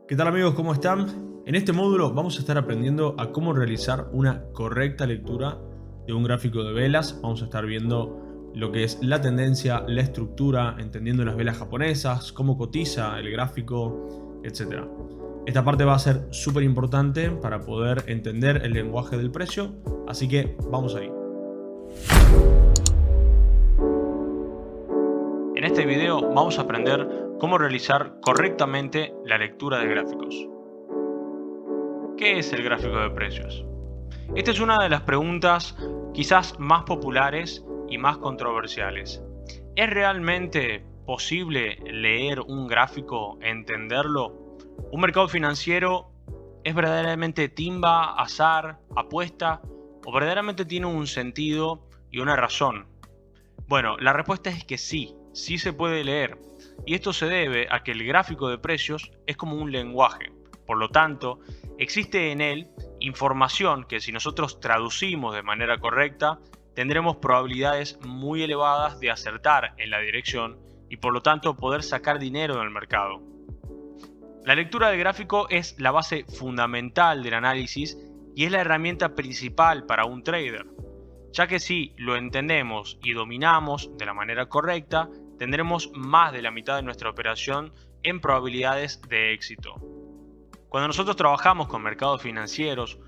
¿Qué tal amigos? ¿Cómo están? En este módulo vamos a estar aprendiendo a cómo realizar una correcta lectura de un gráfico de velas. Vamos a estar viendo lo que es la tendencia, la estructura, entendiendo las velas japonesas, cómo cotiza el gráfico, etc. Esta parte va a ser súper importante para poder entender el lenguaje del precio, así que vamos ahí. En este video vamos a aprender cómo realizar correctamente la lectura de gráficos. ¿Qué es el gráfico de precios? Esta es una de las preguntas quizás más populares y más controversiales. ¿Es realmente posible leer un gráfico, entenderlo? ¿Un mercado financiero es verdaderamente timba, azar, apuesta o verdaderamente tiene un sentido y una razón? Bueno, la respuesta es que sí se puede leer. Y esto se debe a que el gráfico de precios es como un lenguaje. Por lo tanto, existe en él información que si nosotros traducimos de manera correcta, tendremos probabilidades muy elevadas de acertar en la dirección y por lo tanto poder sacar dinero del mercado. La lectura del gráfico es la base fundamental del análisis y es la herramienta principal para un trader, ya que si lo entendemos y dominamos de la manera correcta, tendremos más de la mitad de nuestra operación en probabilidades de éxito. Cuando nosotros trabajamos con mercados financieros,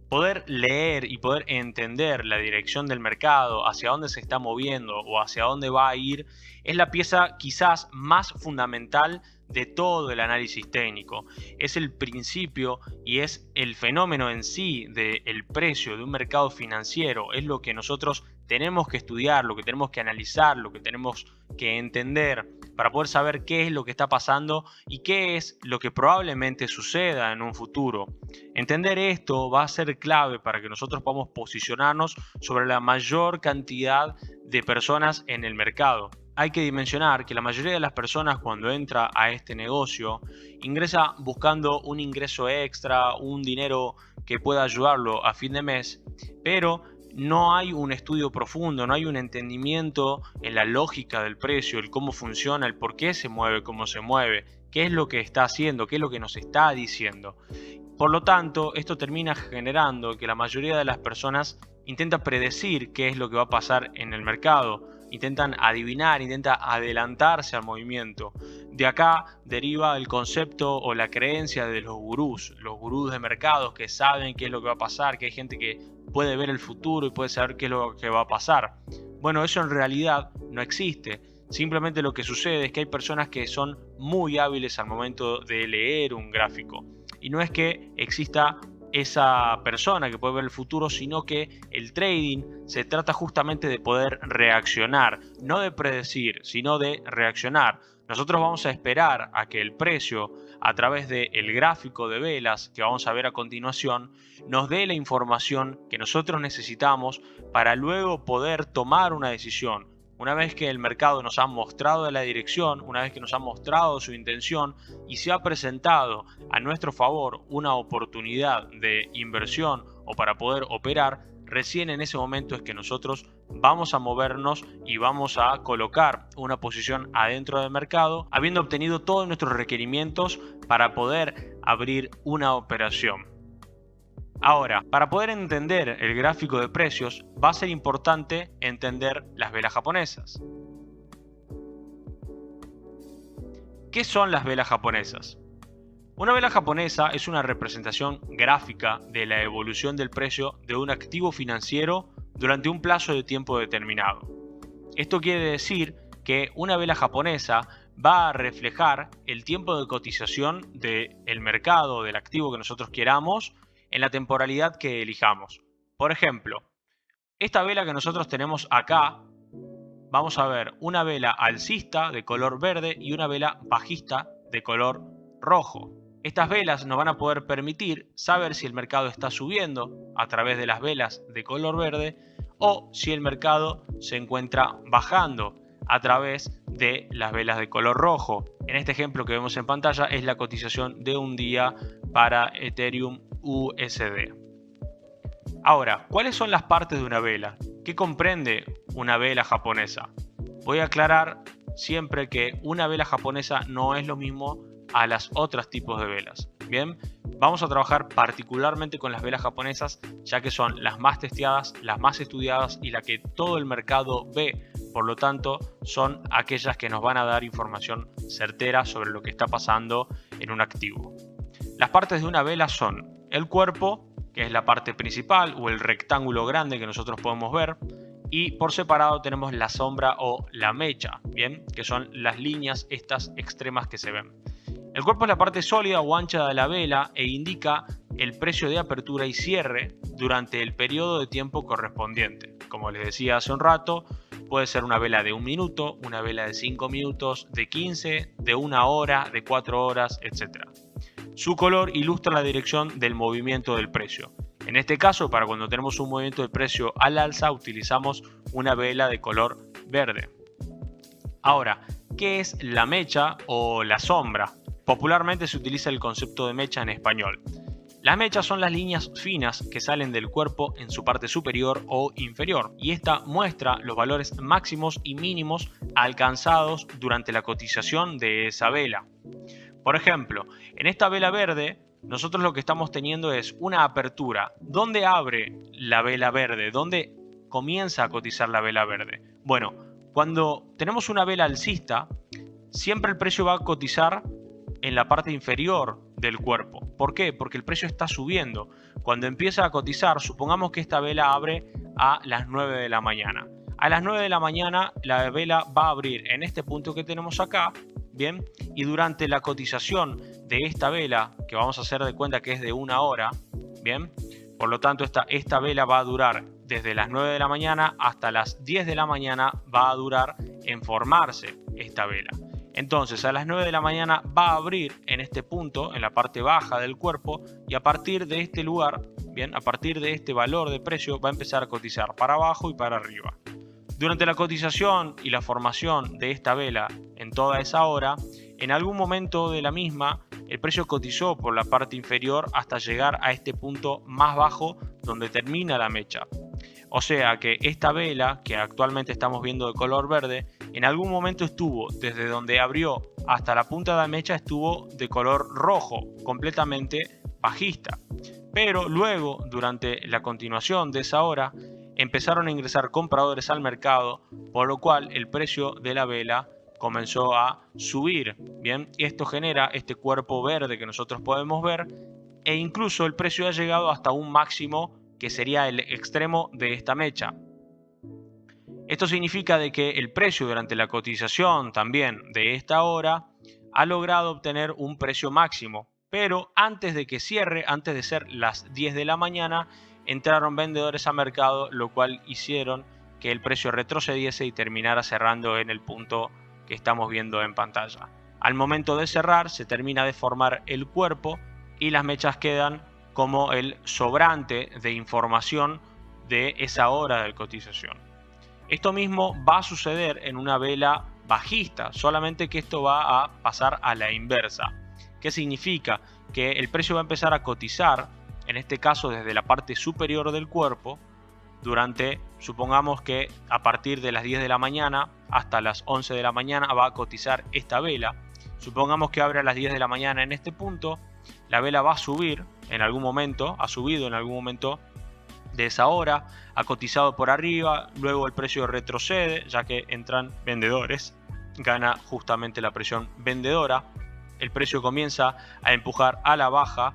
poder leer y poder entender la dirección del mercado, hacia dónde se está moviendo o hacia dónde va a ir, es la pieza quizás más fundamental de todo el análisis técnico. Es el principio y es el fenómeno en sí del precio de un mercado financiero. Es lo que nosotros tenemos que estudiar, lo que tenemos que analizar, lo que tenemos que entender para poder saber qué es lo que está pasando y qué es lo que probablemente suceda en un futuro. Entender esto va a ser clave para que nosotros podamos posicionarnos sobre la mayor cantidad de personas en el mercado. Hay que dimensionar que la mayoría de las personas cuando entra a este negocio ingresa buscando un ingreso extra, un dinero que pueda ayudarlo a fin de mes, pero no hay un estudio profundo, no hay un entendimiento en la lógica del precio, el cómo funciona, el por qué se mueve, cómo se mueve, qué es lo que está haciendo, qué es lo que nos está diciendo. Por lo tanto, esto termina generando que la mayoría de las personas intenta predecir qué es lo que va a pasar en el mercado, intentan adivinar, intentan adelantarse al movimiento. De acá deriva el concepto o la creencia de los gurús de mercados que saben qué es lo que va a pasar, que hay gente que puede ver el futuro y puede saber qué es lo que va a pasar. Bueno, eso en realidad no existe. Simplemente lo que sucede es que hay personas que son muy hábiles al momento de leer un gráfico. Y no es que exista esa persona que puede ver el futuro, sino que el trading se trata justamente de poder reaccionar, no de predecir, sino de reaccionar. Nosotros vamos a esperar a que el precio, a través del gráfico de velas que vamos a ver a continuación, nos dé la información que nosotros necesitamos para luego poder tomar una decisión. Una vez que el mercado nos ha mostrado la dirección, una vez que nos ha mostrado su intención y se ha presentado a nuestro favor una oportunidad de inversión o para poder operar, recién en ese momento es que nosotros vamos a movernos y vamos a colocar una posición adentro del mercado, habiendo obtenido todos nuestros requerimientos para poder abrir una operación. Ahora, para poder entender el gráfico de precios, va a ser importante entender las velas japonesas. ¿Qué son las velas japonesas? Una vela japonesa es una representación gráfica de la evolución del precio de un activo financiero durante un plazo de tiempo determinado. Esto quiere decir que una vela japonesa va a reflejar el tiempo de cotización del mercado, del activo que nosotros queramos, en la temporalidad que elijamos. Por ejemplo, esta vela que nosotros tenemos acá, vamos a ver una vela alcista de color verde y una vela bajista de color rojo. Estas velas nos van a poder permitir saber si el mercado está subiendo a través de las velas de color verde o si el mercado se encuentra bajando a través de las velas de color rojo. En este ejemplo que vemos en pantalla es la cotización de un día para Ethereum USD. Ahora, ¿cuáles son las partes de una vela? ¿Qué comprende una vela japonesa? Voy a aclarar siempre que una vela japonesa no es lo mismo a las otros tipos de velas. Bien, vamos a trabajar particularmente con las velas japonesas, ya que son las más testeadas, las más estudiadas y la que todo el mercado ve. Por lo tanto, son aquellas que nos van a dar información certera sobre lo que está pasando en un activo. Las partes de una vela son el cuerpo, que es la parte principal o el rectángulo grande que nosotros podemos ver, y por separado tenemos la sombra o la mecha, bien, que son las líneas estas extremas que se ven. El cuerpo es la parte sólida o ancha de la vela e indica el precio de apertura y cierre durante el periodo de tiempo correspondiente. Como les decía hace un rato, puede ser una vela de 1 minuto, una vela de 5 minutos, de 15, de 1 hora, de 4 horas, etc. Su color ilustra la dirección del movimiento del precio. En este caso, para cuando tenemos un movimiento del precio al alza, utilizamos una vela de color verde. Ahora, ¿qué es la mecha o la sombra? Popularmente se utiliza el concepto de mecha en español. Las mechas son las líneas finas que salen del cuerpo en su parte superior o inferior, y esta muestra los valores máximos y mínimos alcanzados durante la cotización de esa vela. Por ejemplo, en esta vela verde, nosotros lo que estamos teniendo es una apertura. ¿Dónde abre la vela verde? ¿Dónde comienza a cotizar la vela verde? Bueno, cuando tenemos una vela alcista, siempre el precio va a cotizar en la parte inferior del cuerpo. ¿Por qué? Porque el precio está subiendo. Cuando empieza a cotizar, supongamos que esta vela abre a las 9 de la mañana. A las 9 de la mañana la vela va a abrir en este punto que tenemos acá, ¿bien? Y durante la cotización de esta vela, que vamos a hacer de cuenta que es de 1 hora, ¿bien? Por lo tanto, esta vela va a durar desde las 9 de la mañana hasta las 10 de la mañana, va a durar en formarse esta vela. Entonces, a las 9 de la mañana va a abrir en este punto, en la parte baja del cuerpo, y a partir de este lugar, bien, a partir de este valor de precio, va a empezar a cotizar para abajo y para arriba. Durante la cotización y la formación de esta vela en toda esa hora, en algún momento de la misma, el precio cotizó por la parte inferior hasta llegar a este punto más bajo donde termina la mecha. O sea que esta vela, que actualmente estamos viendo de color verde, en algún momento estuvo, desde donde abrió hasta la punta de la mecha, estuvo de color rojo, completamente bajista. Pero luego, durante la continuación de esa hora, empezaron a ingresar compradores al mercado, por lo cual el precio de la vela comenzó a subir, ¿bien? Y esto genera este cuerpo verde que nosotros podemos ver, e incluso el precio ha llegado hasta un máximo que sería el extremo de esta mecha. Esto significa de que el precio durante la cotización también de esta hora ha logrado obtener un precio máximo, pero antes de que cierre, antes de ser las 10 de la mañana, entraron vendedores al mercado, lo cual hicieron que el precio retrocediese y terminara cerrando en el punto que estamos viendo en pantalla. Al momento de cerrar, se termina de formar el cuerpo y las mechas quedan como el sobrante de información de esa hora de cotización. Esto mismo va a suceder en una vela bajista, solamente que esto va a pasar a la inversa. ¿Qué significa? Que el precio va a empezar a cotizar, en este caso desde la parte superior del cuerpo, durante, supongamos que a partir de las 10 de la mañana hasta las 11 de la mañana va a cotizar esta vela. Supongamos que abre a las 10 de la mañana en este punto, la vela va a subir en algún momento, ha subido en algún momento de esa hora, ha cotizado por arriba, luego el precio retrocede ya que entran vendedores, gana justamente la presión vendedora, el precio comienza a empujar a la baja,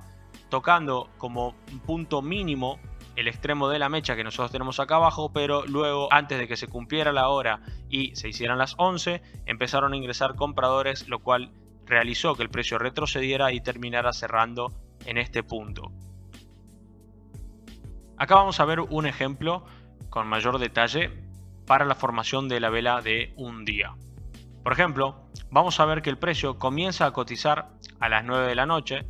tocando como un punto mínimo el extremo de la mecha que nosotros tenemos acá abajo, pero luego, antes de que se cumpliera la hora y se hicieran las 11, empezaron a ingresar compradores, lo cual realizó que el precio retrocediera y terminara cerrando en este punto. Acá vamos a ver un ejemplo con mayor detalle para la formación de la vela de un día. Por ejemplo, vamos a ver que el precio comienza a cotizar a las 9 de la noche.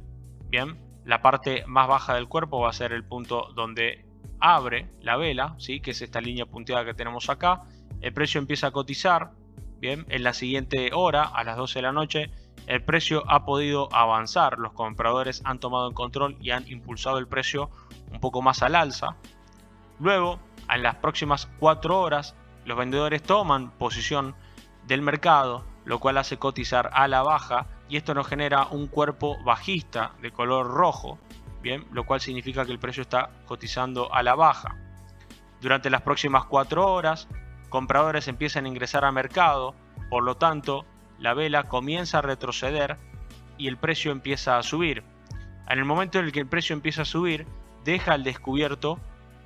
Bien, la parte más baja del cuerpo va a ser el punto donde abre la vela, ¿sí? Que es esta línea punteada que tenemos acá. El precio empieza a cotizar. Bien, en la siguiente hora, a las 12 de la noche, el precio ha podido avanzar. Los compradores han tomado el control y han impulsado el precio un poco más al alza. Luego, en las próximas 4 horas, los vendedores toman posición del mercado, lo cual hace cotizar a la baja y esto nos genera un cuerpo bajista de color rojo, bien, lo cual significa que el precio está cotizando a la baja. Durante las próximas 4 horas, compradores empiezan a ingresar al mercado, por lo tanto, la vela comienza a retroceder y el precio empieza a subir. En el momento en el que el precio empieza a subir, deja al descubierto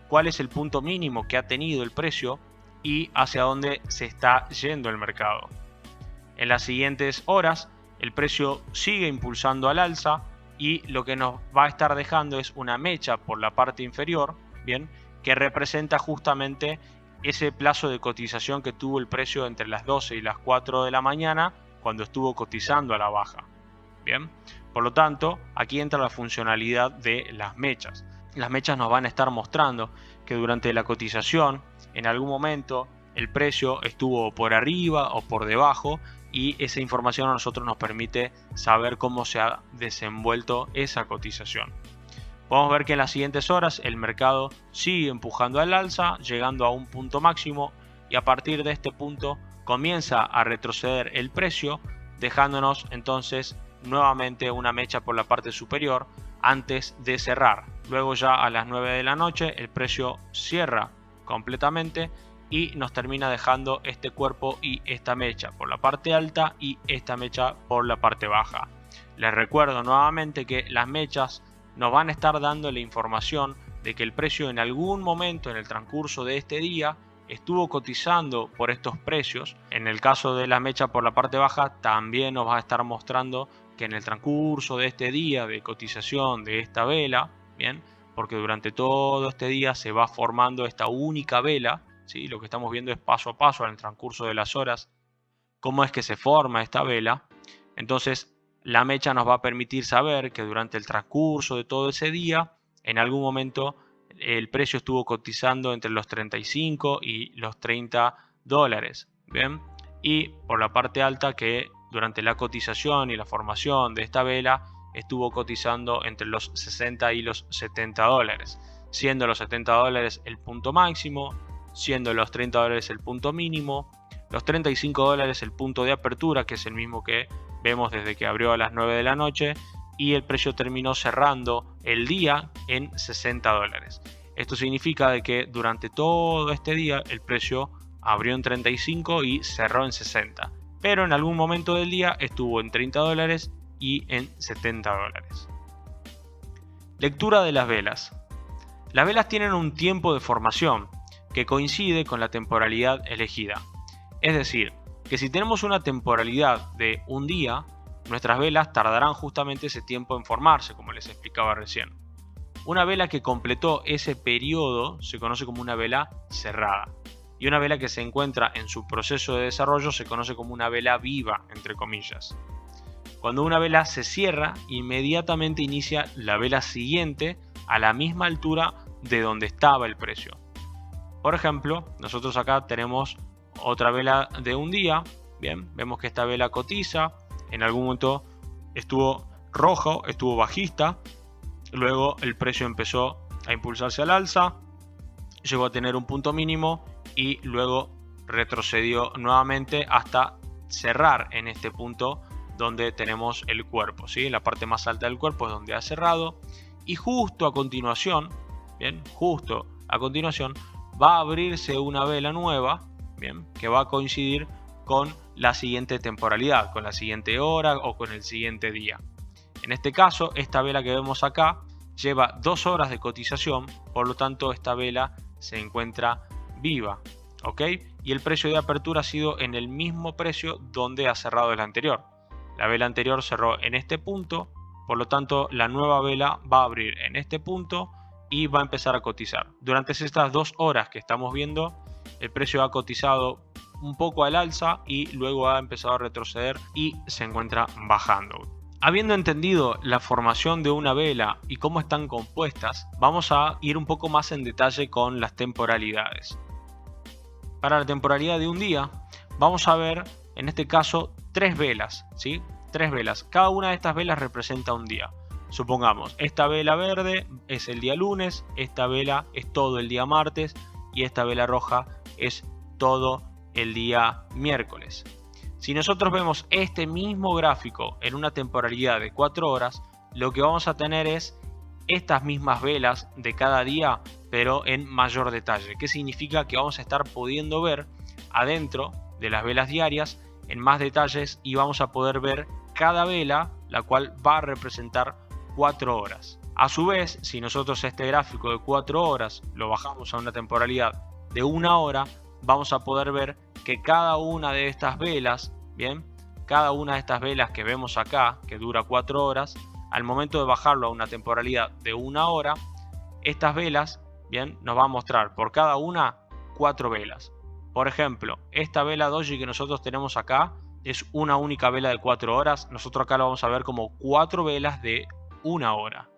cuál es el punto mínimo que ha tenido el precio y hacia dónde se está yendo el mercado. En las siguientes horas, el precio sigue impulsando al alza y lo que nos va a estar dejando es una mecha por la parte inferior, bien, que representa justamente ese plazo de cotización que tuvo el precio entre las 12 y las 4 de la mañana cuando estuvo cotizando a la baja. Bien, por lo tanto, aquí entra la funcionalidad de las mechas. Las mechas nos van a estar mostrando que durante la cotización, en algún momento, el precio estuvo por arriba o por debajo, y esa información a nosotros nos permite saber cómo se ha desenvuelto esa cotización. Podemos ver que en las siguientes horas el mercado sigue empujando al alza, llegando a un punto máximo, y a partir de este punto comienza a retroceder el precio, dejándonos entonces nuevamente una mecha por la parte superior antes de cerrar. Luego ya a las 9 de la noche el precio cierra completamente y nos termina dejando este cuerpo y esta mecha por la parte alta y esta mecha por la parte baja. Les recuerdo nuevamente que las mechas nos van a estar dando la información de que el precio en algún momento en el transcurso de este día estuvo cotizando por estos precios. En el caso de la mecha por la parte baja también nos va a estar mostrando que en el transcurso de este día de cotización de esta vela, bien, porque durante todo este día se va formando esta única vela, ¿sí? Lo que estamos viendo es paso a paso en el transcurso de las horas cómo es que se forma esta vela. Entonces la mecha nos va a permitir saber que durante el transcurso de todo ese día, en algún momento el precio estuvo cotizando entre los 35 y los 30 dólares. ¿Bien? Y por la parte alta, que durante la cotización y la formación de esta vela estuvo cotizando entre los 60 y los 70 dólares, siendo los 70 dólares el punto máximo, siendo los 30 dólares el punto mínimo, los 35 dólares el punto de apertura, que es el mismo que vemos desde que abrió a las 9 de la noche, y el precio terminó cerrando el día en 60 dólares. Esto significa de que durante todo este día el precio abrió en 35 y cerró en 60, pero en algún momento del día estuvo en 30 dólares y en 70 dólares. Lectura de las velas. Las velas tienen un tiempo de formación que coincide con la temporalidad elegida. Es decir, que si tenemos una temporalidad de un día, nuestras velas tardarán justamente ese tiempo en formarse, como les explicaba recién. Una vela que completó ese periodo se conoce como una vela cerrada, y una vela que se encuentra en su proceso de desarrollo se conoce como una vela viva, entre comillas. Cuando una vela se cierra, inmediatamente inicia la vela siguiente a la misma altura de donde estaba el precio. Por ejemplo, nosotros acá tenemos otra vela de un día. Bien, vemos que esta vela cotiza, en algún momento estuvo rojo, estuvo bajista, luego el precio empezó a impulsarse al alza, llegó a tener un punto mínimo y luego retrocedió nuevamente hasta cerrar en este punto donde tenemos el cuerpo, ¿sí? La parte más alta del cuerpo es donde ha cerrado, y justo a continuación, bien, justo a continuación va a abrirse una vela nueva, bien, que va a coincidir con la siguiente temporalidad, con la siguiente hora o con el siguiente día. En este caso, esta vela que vemos acá lleva 2 horas de cotización, por lo tanto esta vela se encuentra viva, ¿ok? Y el precio de apertura ha sido en el mismo precio donde ha cerrado el anterior. La vela anterior cerró en este punto, por lo tanto la nueva vela va a abrir en este punto y va a empezar a cotizar. Durante estas 2 horas que estamos viendo, el precio ha cotizado un poco al alza y luego ha empezado a retroceder y se encuentra bajando. Habiendo entendido la formación de una vela y cómo están compuestas, vamos a ir un poco más en detalle con las temporalidades. Para la temporalidad de un día, vamos a ver en este caso 3 velas, ¿sí? 3 velas. Cada una de estas velas representa un día. Supongamos, esta vela verde es el día lunes, esta vela es todo el día martes y esta vela roja es todo el día miércoles. Si nosotros vemos este mismo gráfico en una temporalidad de 4 horas, lo que vamos a tener es estas mismas velas de cada día, pero en mayor detalle. ¿Qué significa? Que vamos a estar pudiendo ver adentro de las velas diarias en más detalles y vamos a poder ver cada vela, la cual va a representar 4 horas. A su vez, si nosotros este gráfico de 4 horas lo bajamos a una temporalidad de 1 hora, vamos a poder ver que cada una de estas velas, bien, cada una de estas velas que vemos acá, que dura 4 horas, al momento de bajarlo a una temporalidad de 1 hora, estas velas, bien, nos va a mostrar por cada una 4 velas. Por ejemplo, esta vela doji que nosotros tenemos acá es una única vela de 4 horas. Nosotros acá lo vamos a ver como 4 velas de 1 hora.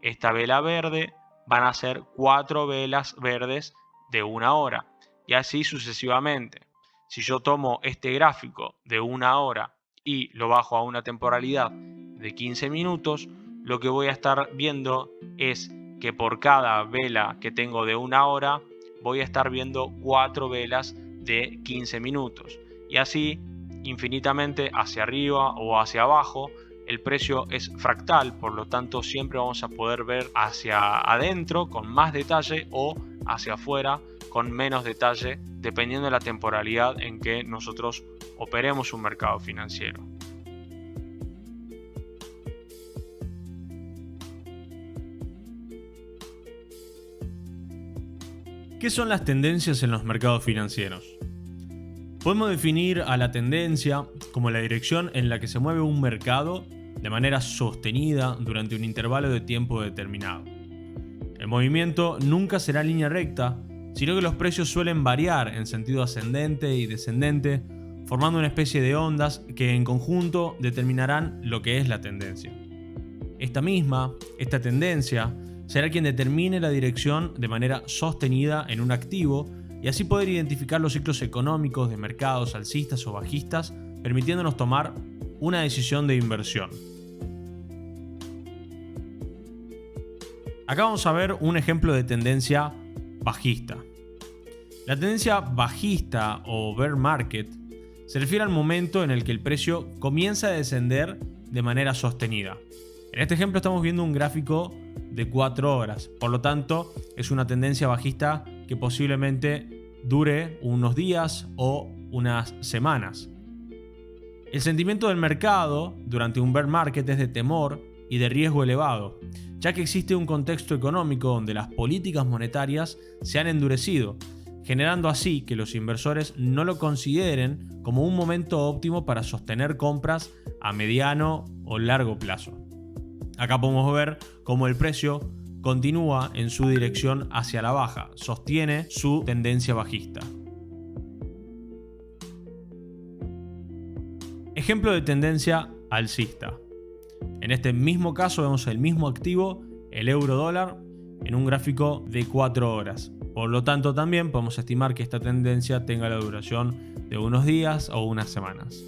Esta vela verde van a ser 4 velas verdes de 1 hora. Y así sucesivamente. Si yo tomo este gráfico de 1 hora y lo bajo a una temporalidad de 15 minutos, lo que voy a estar viendo es que por cada vela que tengo de 1 hora, voy a estar viendo 4 velas de 15 minutos. Y así, infinitamente hacia arriba o hacia abajo, el precio es fractal, por lo tanto siempre vamos a poder ver hacia adentro con más detalle o hacia afuera con menos detalle, dependiendo de la temporalidad en que nosotros operemos un mercado financiero. ¿Qué son las tendencias en los mercados financieros? Podemos definir a la tendencia como la dirección en la que se mueve un mercado de manera sostenida durante un intervalo de tiempo determinado. El movimiento nunca será en línea recta, sino que los precios suelen variar en sentido ascendente y descendente, formando una especie de ondas que en conjunto determinarán lo que es la tendencia. Esta tendencia, será quien determine la dirección de manera sostenida en un activo y así poder identificar los ciclos económicos de mercados alcistas o bajistas, permitiéndonos tomar una decisión de inversión. Acá vamos a ver un ejemplo de tendencia bajista. La tendencia bajista o bear market se refiere al momento en el que el precio comienza a descender de manera sostenida. En este ejemplo estamos viendo un gráfico de 4 horas, por lo tanto es una tendencia bajista que posiblemente dure unos días o unas semanas. El sentimiento del mercado durante un bear market es de temor y de riesgo elevado, ya que existe un contexto económico donde las políticas monetarias se han endurecido, generando así que los inversores no lo consideren como un momento óptimo para sostener compras a mediano o largo plazo. Acá podemos ver cómo el precio continúa en su dirección hacia la baja, sostiene su tendencia bajista. Ejemplo de tendencia alcista. En este mismo caso vemos el mismo activo, el euro dólar, en un gráfico de 4 horas. Por lo tanto también podemos estimar que esta tendencia tenga la duración de unos días o unas semanas.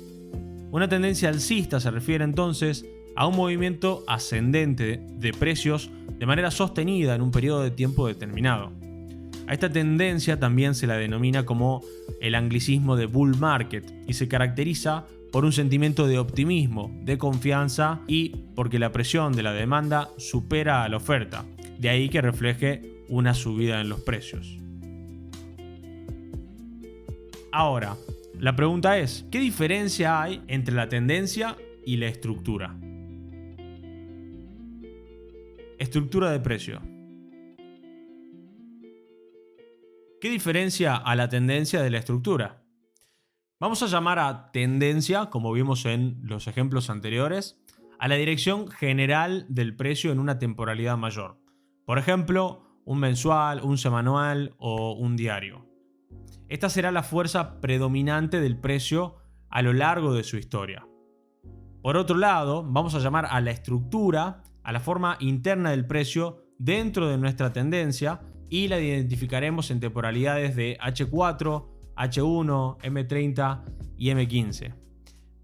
Una tendencia alcista se refiere entonces a un movimiento ascendente de precios de manera sostenida en un periodo de tiempo determinado. A esta tendencia también se la denomina como el anglicismo de bull market y se caracteriza por un sentimiento de optimismo, de confianza y porque la presión de la demanda supera a la oferta, de ahí que refleje una subida en los precios. Ahora, la pregunta es, ¿qué diferencia hay entre la tendencia y la estructura? Estructura de precio. ¿Qué diferencia a la tendencia de la estructura? Vamos a llamar a tendencia, como vimos en los ejemplos anteriores, a la dirección general del precio en una temporalidad mayor. Por ejemplo, un mensual, un semanal o un diario. Esta será la fuerza predominante del precio a lo largo de su historia. Por otro lado, vamos a llamar a la estructura a la forma interna del precio dentro de nuestra tendencia y la identificaremos en temporalidades de H4, H1, M30 y M15.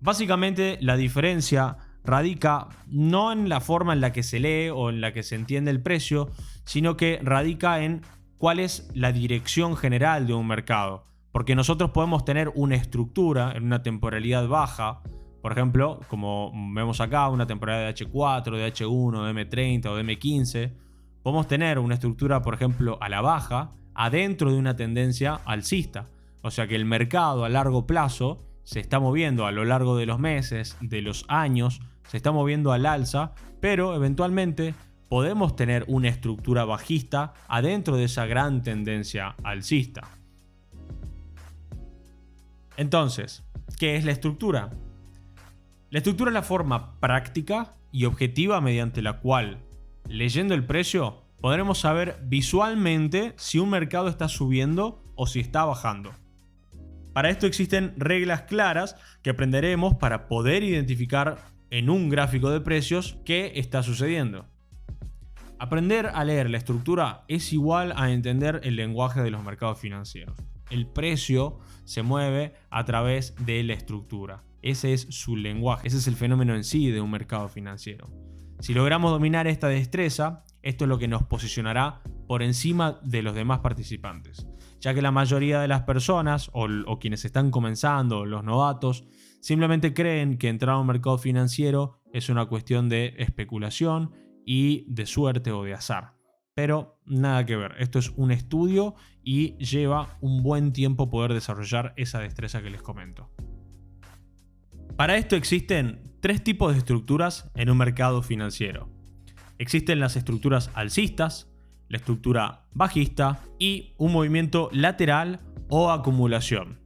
Básicamente la diferencia radica no en la forma en la que se lee o en la que se entiende el precio, sino que radica en cuál es la dirección general de un mercado. Porque nosotros podemos tener una estructura en una temporalidad baja, por ejemplo, como vemos acá, una temporalidad de H4, de H1, de M30 o de M15. Podemos tener una estructura, por ejemplo, a la baja, adentro de una tendencia alcista. O sea que el mercado a largo plazo se está moviendo a lo largo de los meses, de los años, se está moviendo al alza, pero eventualmente podemos tener una estructura bajista adentro de esa gran tendencia alcista. Entonces, ¿qué es la estructura? La estructura es la forma práctica y objetiva mediante la cual, leyendo el precio, podremos saber visualmente si un mercado está subiendo o si está bajando. Para esto existen reglas claras que aprenderemos para poder identificar en un gráfico de precios qué está sucediendo. Aprender a leer la estructura es igual a entender el lenguaje de los mercados financieros. El precio se mueve a través de la estructura. Ese es su lenguaje, ese es el fenómeno en sí de un mercado financiero. Si logramos dominar esta destreza, esto es lo que nos posicionará por encima de los demás participantes, ya que la mayoría de las personas o quienes están comenzando, los novatos, simplemente creen que entrar a un mercado financiero es una cuestión de especulación y de suerte o de azar. Pero nada que ver, esto es un estudio y lleva un buen tiempo poder desarrollar esa destreza que les comento. Para esto existen tres tipos de estructuras en un mercado financiero. Existen las estructuras alcistas, la estructura bajista y un movimiento lateral o acumulación.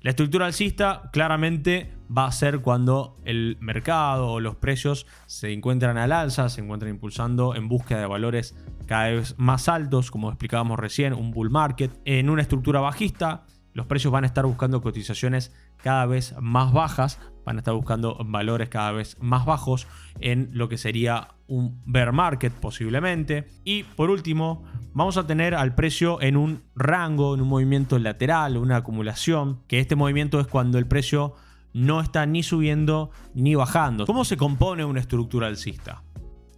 La estructura alcista claramente va a ser cuando el mercado o los precios se encuentran al alza, se encuentran impulsando en búsqueda de valores cada vez más altos, como explicábamos recién, un bull market. En una estructura bajista, los precios van a estar buscando cotizaciones cada vez más bajas, van a estar buscando valores cada vez más bajos en lo que sería un bear market posiblemente. Y por último, vamos a tener al precio en un rango, en un movimiento lateral, una acumulación, que este movimiento es cuando el precio no está ni subiendo ni bajando. ¿Cómo se compone una estructura alcista?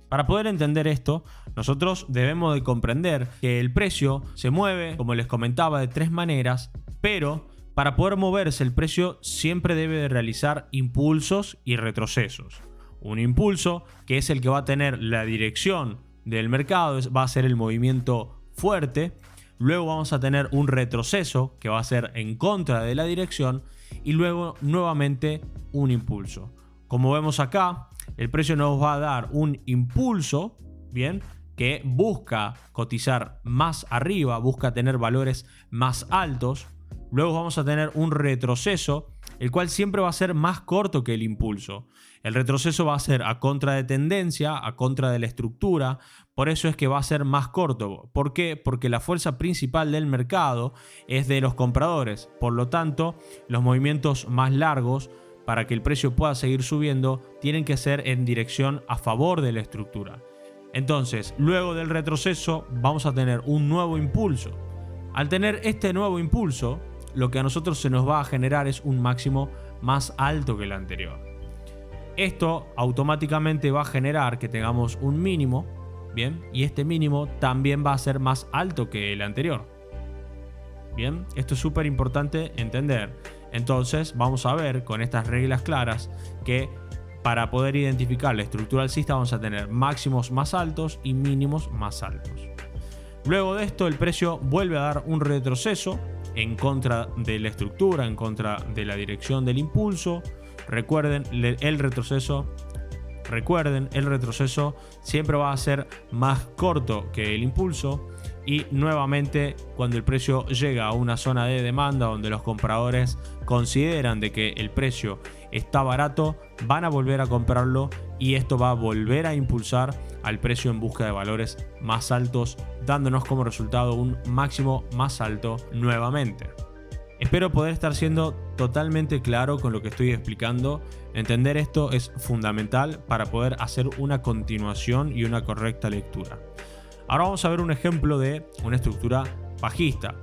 Para poder entender esto, nosotros debemos de comprender que el precio se mueve, como les comentaba, de tres maneras, pero para poder moverse el precio siempre debe de realizar impulsos y retrocesos. Un impulso, que es el que va a tener la dirección del mercado, va a ser el movimiento fuerte. Luego vamos a tener un retroceso, que va a ser en contra de la dirección. Y luego nuevamente un impulso. Como vemos acá, el precio nos va a dar un impulso, bien, que busca cotizar más arriba, busca tener valores más altos. Luego vamos a tener un retroceso, el cual siempre va a ser más corto que el impulso. El retroceso va a ser a contra de tendencia, a contra de la estructura. Por eso es que va a ser más corto. ¿Por qué? Porque la fuerza principal del mercado es de los compradores. Por lo tanto, los movimientos más largos, para que el precio pueda seguir subiendo, tienen que ser en dirección a favor de la estructura. Entonces, luego del retroceso, vamos a tener un nuevo impulso. Al tener este nuevo impulso, lo que a nosotros se nos va a generar es un máximo más alto que el anterior. Esto automáticamente va a generar que tengamos un mínimo, bien, y este mínimo también va a ser más alto que el anterior. Bien, esto es súper importante entender. Entonces vamos a ver con estas reglas claras que para poder identificar la estructura alcista vamos a tener máximos más altos y mínimos más altos. Luego de esto el precio vuelve a dar un retroceso en contra de la estructura, en contra de la dirección del impulso. Recuerden, el retroceso siempre va a ser más corto que el impulso. Y nuevamente, cuando el precio llega a una zona de demanda donde los compradores consideran de que el precio está barato, van a volver a comprarlo y esto va a volver a impulsar al precio en busca de valores más altos, dándonos como resultado un máximo más alto nuevamente. Espero poder estar siendo totalmente claro con lo que estoy explicando. Entender esto es fundamental para poder hacer una continuación y una correcta lectura. Ahora vamos a ver un ejemplo de una estructura bajista.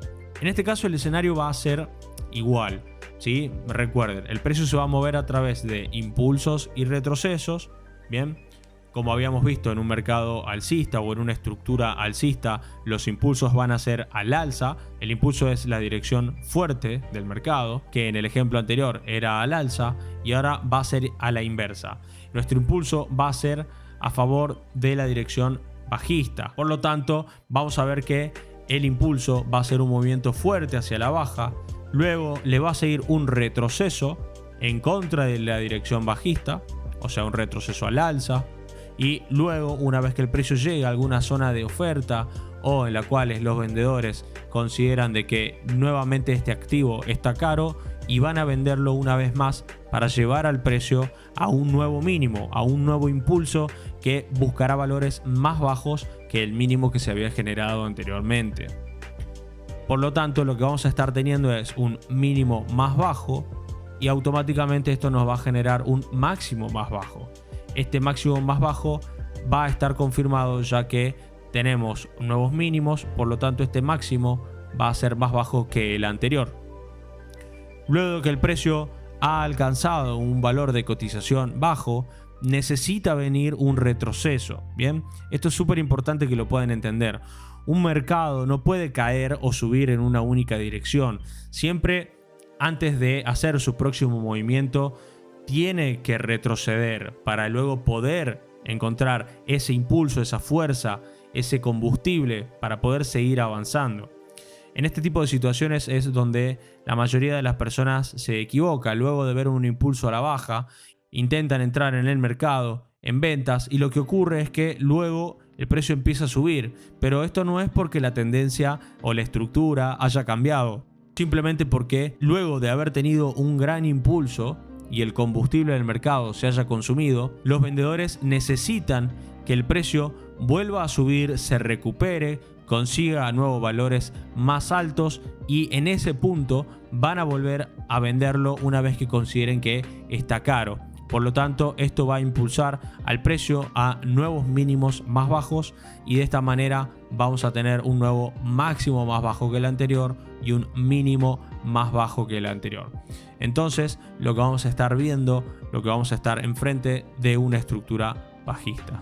En este caso el escenario va a ser igual, ¿sí? Recuerden, el precio se va a mover a través de impulsos y retrocesos, ¿bien? como habíamos visto en un mercado alcista o en una estructura alcista, los impulsos van a ser al alza. El impulso es la dirección fuerte del mercado, que en el ejemplo anterior era al alza y ahora va a ser a la inversa. Nuestro impulso va a ser a favor de la dirección bajista. Por lo tanto, vamos a ver que el impulso va a ser un movimiento fuerte hacia la baja, luego le va a seguir un retroceso en contra de la dirección bajista, o sea, un retroceso al alza. Y luego, una vez que el precio llega a alguna zona de oferta o en la cual los vendedores consideran de que nuevamente este activo está caro y van a venderlo una vez más para llevar al precio a un nuevo mínimo, a un nuevo impulso que buscará valores más bajos que el mínimo que se había generado anteriormente. Por lo tanto, lo que vamos a estar teniendo es un mínimo más bajo y automáticamente esto nos va a generar un máximo más bajo. Este máximo más bajo va a estar confirmado ya que tenemos nuevos mínimos, por lo tanto este máximo va a ser más bajo que el anterior. Luego de que el precio ha alcanzado un valor de cotización bajo, necesita venir un retroceso. Bien, esto es súper importante que lo puedan entender. Un mercado no puede caer o subir en una única dirección. Siempre antes de hacer su próximo movimiento tiene que retroceder para luego poder encontrar ese impulso, esa fuerza, ese combustible para poder seguir avanzando. En este tipo de situaciones es donde la mayoría de las personas se equivoca. Luego de ver un impulso a la baja, intentan entrar en el mercado, en ventas, y lo que ocurre es que luego el precio empieza a subir. Pero esto no es porque la tendencia o la estructura haya cambiado. Simplemente porque luego de haber tenido un gran impulso y el combustible del mercado se haya consumido, los vendedores necesitan que el precio vuelva a subir, se recupere, consiga nuevos valores más altos y en ese punto van a volver a venderlo una vez que consideren que está caro. Por lo tanto, esto va a impulsar al precio a nuevos mínimos más bajos y de esta manera vamos a tener un nuevo máximo más bajo que el anterior y un mínimo más bajo que el anterior. Entonces, lo que vamos a estar viendo, lo que vamos a estar enfrente de una estructura bajista.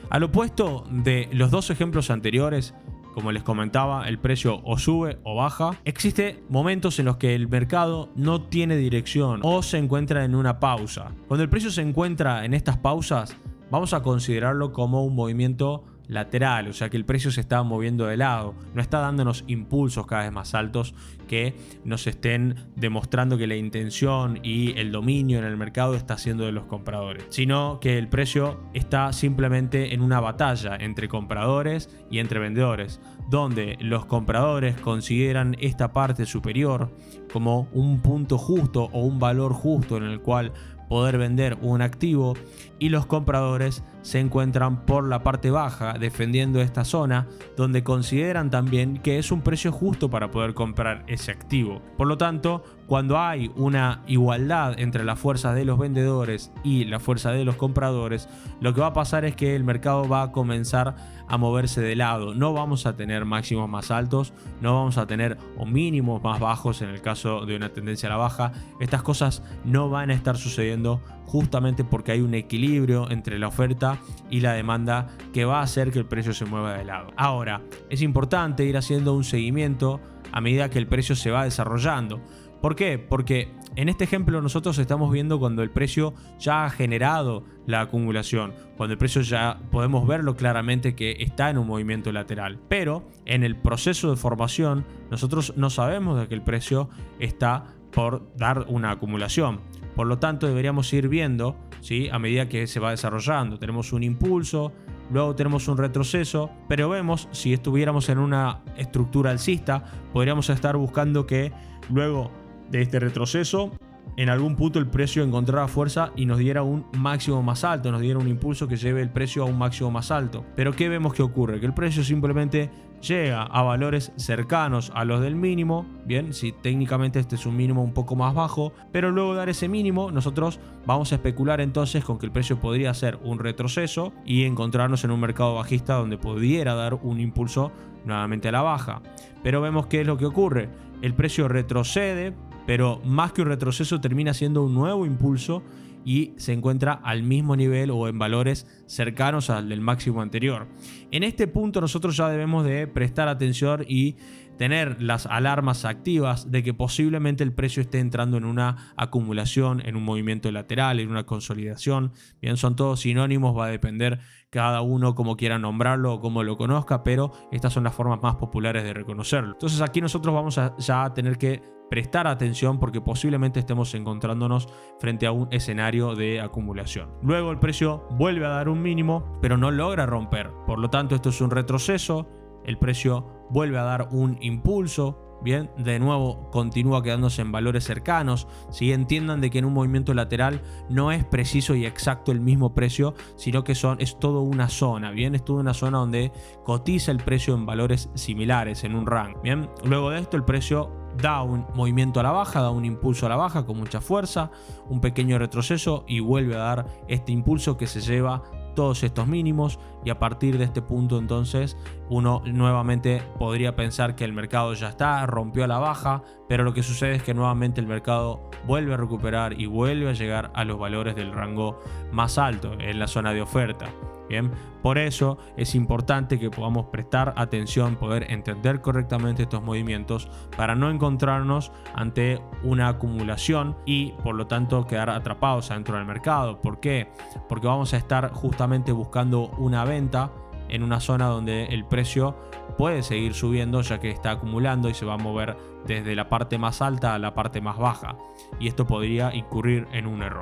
Al opuesto de los dos ejemplos anteriores, como les comentaba, el precio o sube o baja. Existen momentos en los que el mercado no tiene dirección o se encuentra en una pausa. Cuando el precio se encuentra en estas pausas, vamos a considerarlo como un movimiento lateral, o sea que el precio se está moviendo de lado, no está dándonos impulsos cada vez más altos que nos estén demostrando que la intención y el dominio en el mercado está siendo de los compradores, sino que el precio está simplemente en una batalla entre compradores y entre vendedores, donde los compradores consideran esta parte superior como un punto justo o un valor justo en el cual poder vender un activo, y los compradores se encuentran por la parte baja defendiendo esta zona donde consideran también que es un precio justo para poder comprar ese activo. Por lo tanto, cuando hay una igualdad entre las fuerzas de los vendedores y la fuerza de los compradores, lo que va a pasar es que el mercado va a comenzar a moverse de lado. No vamos a tener máximos más altos, no vamos a tener o mínimos más bajos en el caso de una tendencia a la baja. Estas cosas no van a estar sucediendo justamente porque hay un equilibrio entre la oferta y la demanda que va a hacer que el precio se mueva de lado. Ahora, es importante ir haciendo un seguimiento a medida que el precio se va desarrollando. ¿Por qué? Porque en este ejemplo nosotros estamos viendo cuando el precio ya ha generado la acumulación, cuando el precio ya podemos verlo claramente que está en un movimiento lateral. Pero en el proceso de formación nosotros no sabemos de que el precio está por dar una acumulación. Por lo tanto, deberíamos ir viendo, ¿sí?, a medida que se va desarrollando. Tenemos un impulso, luego tenemos un retroceso, pero vemos, si estuviéramos en una estructura alcista, podríamos estar buscando que luego de este retroceso, en algún punto el precio encontrara fuerza y nos diera un máximo más alto, nos diera un impulso que lleve el precio a un máximo más alto. Pero ¿qué vemos que ocurre? Que el precio simplemente llega a valores cercanos a los del mínimo, bien, si técnicamente este es un mínimo un poco más bajo, pero luego de dar ese mínimo nosotros vamos a especular entonces con que el precio podría hacer un retroceso y encontrarnos en un mercado bajista donde pudiera dar un impulso nuevamente a la baja. Pero vemos qué es lo que ocurre. El precio retrocede, pero más que un retroceso termina siendo un nuevo impulso y se encuentra al mismo nivel o en valores cercanos al del máximo anterior. En este punto nosotros ya debemos de prestar atención y tener las alarmas activas de que posiblemente el precio esté entrando en una acumulación, en un movimiento lateral, en una consolidación. Bien, son todos sinónimos, va a depender cada uno como quiera nombrarlo o como lo conozca, pero estas son las formas más populares de reconocerlo. Entonces aquí nosotros vamos a ya tener que prestar atención porque posiblemente estemos encontrándonos frente a un escenario de acumulación. Luego el precio vuelve a dar un mínimo, pero no logra romper. Por lo tanto, esto es un retroceso. El precio vuelve a dar un impulso. Bien, de nuevo continúa quedándose en valores cercanos. Si entiendan de que en un movimiento lateral no es preciso y exacto el mismo precio, sino que es todo una zona. Bien, es toda una zona donde cotiza el precio en valores similares, en un rango. Bien, luego de esto el precio da un movimiento a la baja, da un impulso a la baja con mucha fuerza, un pequeño retroceso y vuelve a dar este impulso que se lleva todos estos mínimos, y a partir de este punto entonces uno nuevamente podría pensar que el mercado ya está, rompió a la baja, pero lo que sucede es que nuevamente el mercado vuelve a recuperar y vuelve a llegar a los valores del rango más alto en la zona de oferta. Bien, por eso es importante que podamos prestar atención, poder entender correctamente estos movimientos para no encontrarnos ante una acumulación y por lo tanto quedar atrapados dentro del mercado. ¿Por qué? Porque vamos a estar justamente buscando una venta en una zona donde el precio puede seguir subiendo, ya que está acumulando y se va a mover desde la parte más alta a la parte más baja, y esto podría incurrir en un error.